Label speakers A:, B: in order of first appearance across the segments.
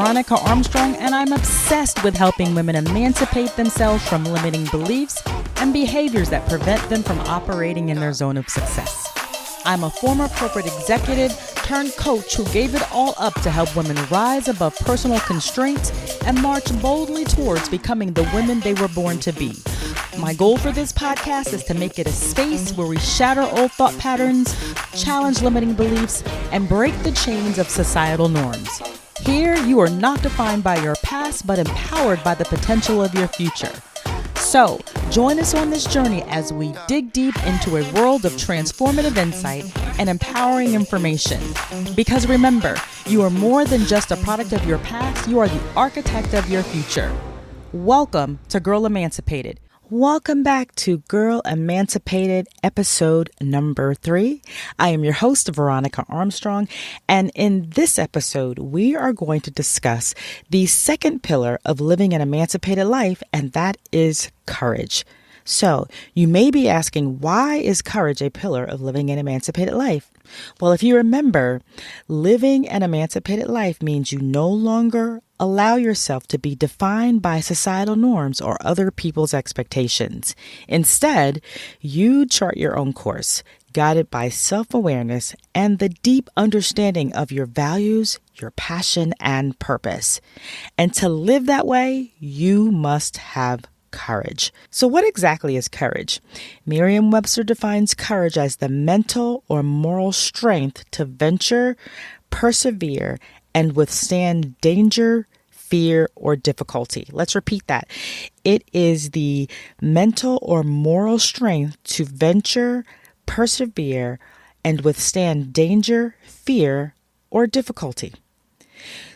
A: Veronica Armstrong, and I'm obsessed with helping women emancipate themselves from limiting beliefs and behaviors that prevent them from operating in their zone of success. I'm a former corporate executive turned coach who gave it all up to help women rise above personal constraints and march boldly towards becoming the women they were born to be. My goal for this podcast is to make it a space where we shatter old thought patterns, challenge limiting beliefs, and break the chains of societal norms. Here, you are not defined by your past, but empowered by the potential of your future. So, join us on this journey as we dig deep into a world of transformative insight and empowering information. Because remember, you are more than just a product of your past, you are the architect of your future. Welcome to Girl Emancipated. Welcome back to Girl Emancipated, episode number 3. I am your host, Veronica Armstrong, and in this episode, we are going to discuss the second pillar of living an emancipated life, and that is courage. So, you may be asking, why is courage a pillar of living an emancipated life? Well, if you remember, living an emancipated life means you no longer allow yourself to be defined by societal norms or other people's expectations. Instead, you chart your own course, guided by self-awareness and the deep understanding of your values, your passion, and purpose. And to live that way, you must have courage. So what exactly is courage? Merriam-Webster defines courage as the mental or moral strength to venture, persevere, and withstand danger, fear, or difficulty. Let's repeat that. It is the mental or moral strength to venture, persevere, and withstand danger, fear, or difficulty.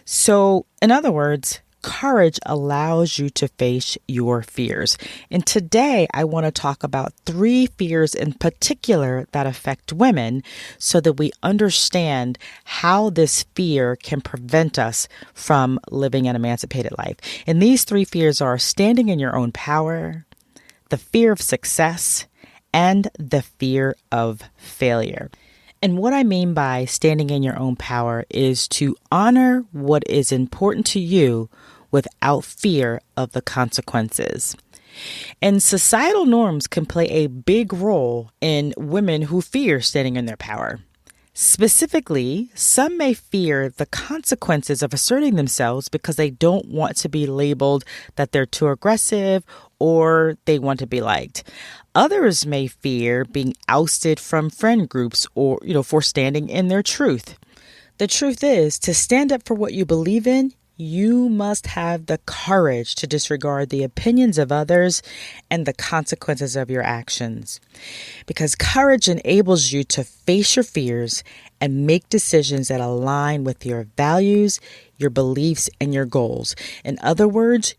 A: So, in other words, courage allows you to face your fears. And today I want to talk about 3 fears in particular that affect women so that we understand how this fear can prevent us from living an emancipated life. And these 3 fears are standing in your own power, the fear of success, and the fear of failure. And what I mean by standing in your own power is to honor what is important to you without fear of the consequences. And societal norms can play a big role in women who fear standing in their power. Specifically, some may fear the consequences of asserting themselves because they don't want to be labeled that they're too aggressive or they want to be liked. Others may fear being ousted from friend groups or, for standing in their truth. The truth is, to stand up for what you believe in, you must have the courage to disregard the opinions of others and the consequences of your actions. Because courage enables you to face your fears and make decisions that align with your values, your beliefs, and your goals. In other words,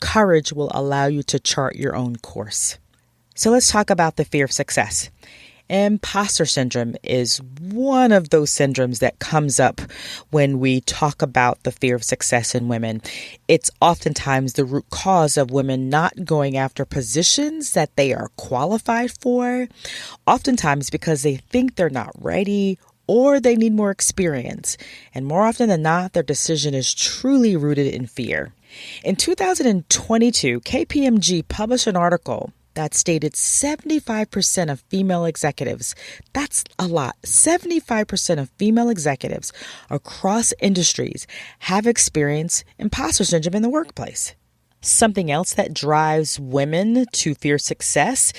A: courage will allow you to chart your own course. So let's talk about the fear of success. Imposter syndrome is one of those syndromes that comes up when we talk about the fear of success in women. It's oftentimes the root cause of women not going after positions that they are qualified for, oftentimes because they think they're not ready or they need more experience. And more often than not, their decision is truly rooted in fear. In 2022, KPMG published an article that stated 75% of female executives, that's a lot, 75% of female executives across industries have experienced imposter syndrome in the workplace. Something else that drives women to fear success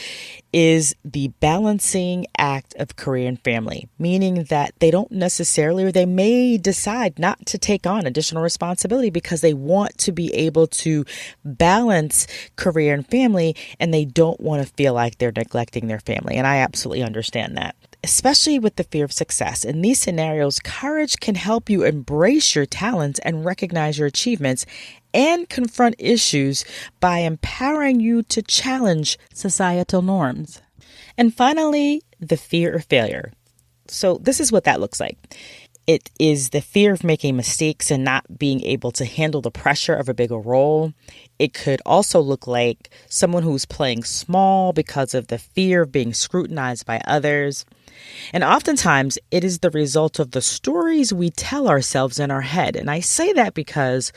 A: is the balancing act of career and family, meaning that they don't necessarily, or they may decide not to take on additional responsibility because they want to be able to balance career and family, and they don't want to feel like they're neglecting their family. And I absolutely understand that. Especially with the fear of success. In these scenarios, courage can help you embrace your talents and recognize your achievements and confront issues by empowering you to challenge societal norms. And finally, the fear of failure. So this is what that looks like. It is the fear of making mistakes and not being able to handle the pressure of a bigger role. It could also look like someone who's playing small because of the fear of being scrutinized by others. And oftentimes, it is the result of the stories we tell ourselves in our head. And I say that because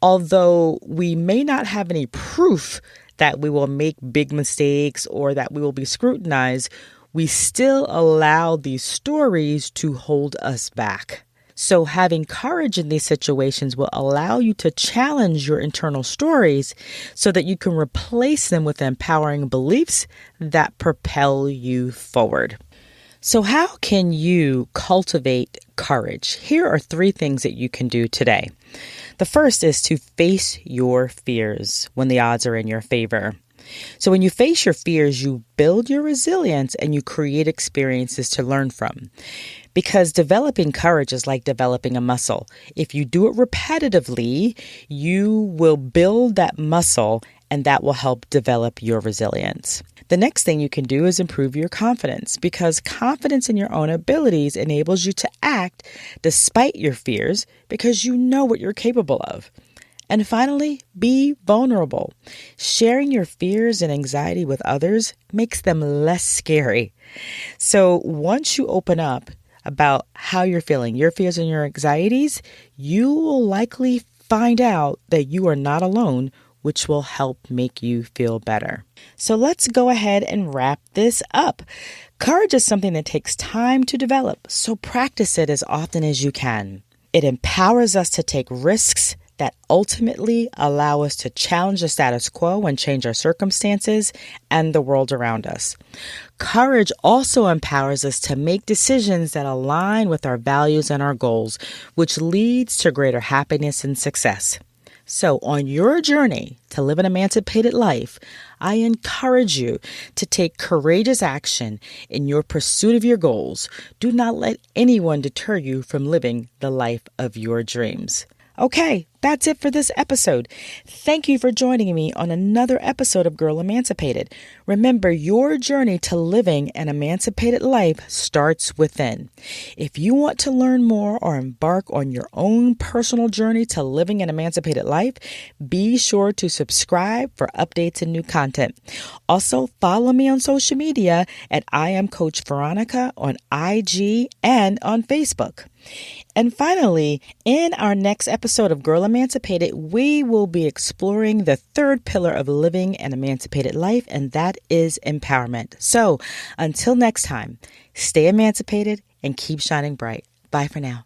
A: although we may not have any proof that we will make big mistakes or that we will be scrutinized, we still allow these stories to hold us back. So having courage in these situations will allow you to challenge your internal stories so that you can replace them with empowering beliefs that propel you forward. So how can you cultivate courage? Here are 3 things that you can do today. The first is to face your fears when the odds are in your favor. So when you face your fears, you build your resilience and you create experiences to learn from. Because developing courage is like developing a muscle. If you do it repetitively, you will build that muscle and that will help develop your resilience. The next thing you can do is improve your confidence, because confidence in your own abilities enables you to act despite your fears because you know what you're capable of. And finally, be vulnerable. Sharing your fears and anxiety with others makes them less scary. So once you open up about how you're feeling, your fears and your anxieties, you will likely find out that you are not alone, which will help make you feel better. So let's go ahead and wrap this up. Courage is something that takes time to develop, so practice it as often as you can. It empowers us to take risks that ultimately allow us to challenge the status quo and change our circumstances and the world around us. Courage also empowers us to make decisions that align with our values and our goals, which leads to greater happiness and success. So on your journey to live an emancipated life, I encourage you to take courageous action in your pursuit of your goals. Do not let anyone deter you from living the life of your dreams. Okay, that's it for this episode. Thank you for joining me on another episode of Girl Emancipated. Remember, your journey to living an emancipated life starts within. If you want to learn more or embark on your own personal journey to living an emancipated life, be sure to subscribe for updates and new content. Also, follow me on social media at I Am Coach Veronica on IG and on Facebook. And finally, in our next episode of Girl Emancipated, we will be exploring the 3rd pillar of living an emancipated life, and that is empowerment. So until next time, stay emancipated and keep shining bright. Bye for now.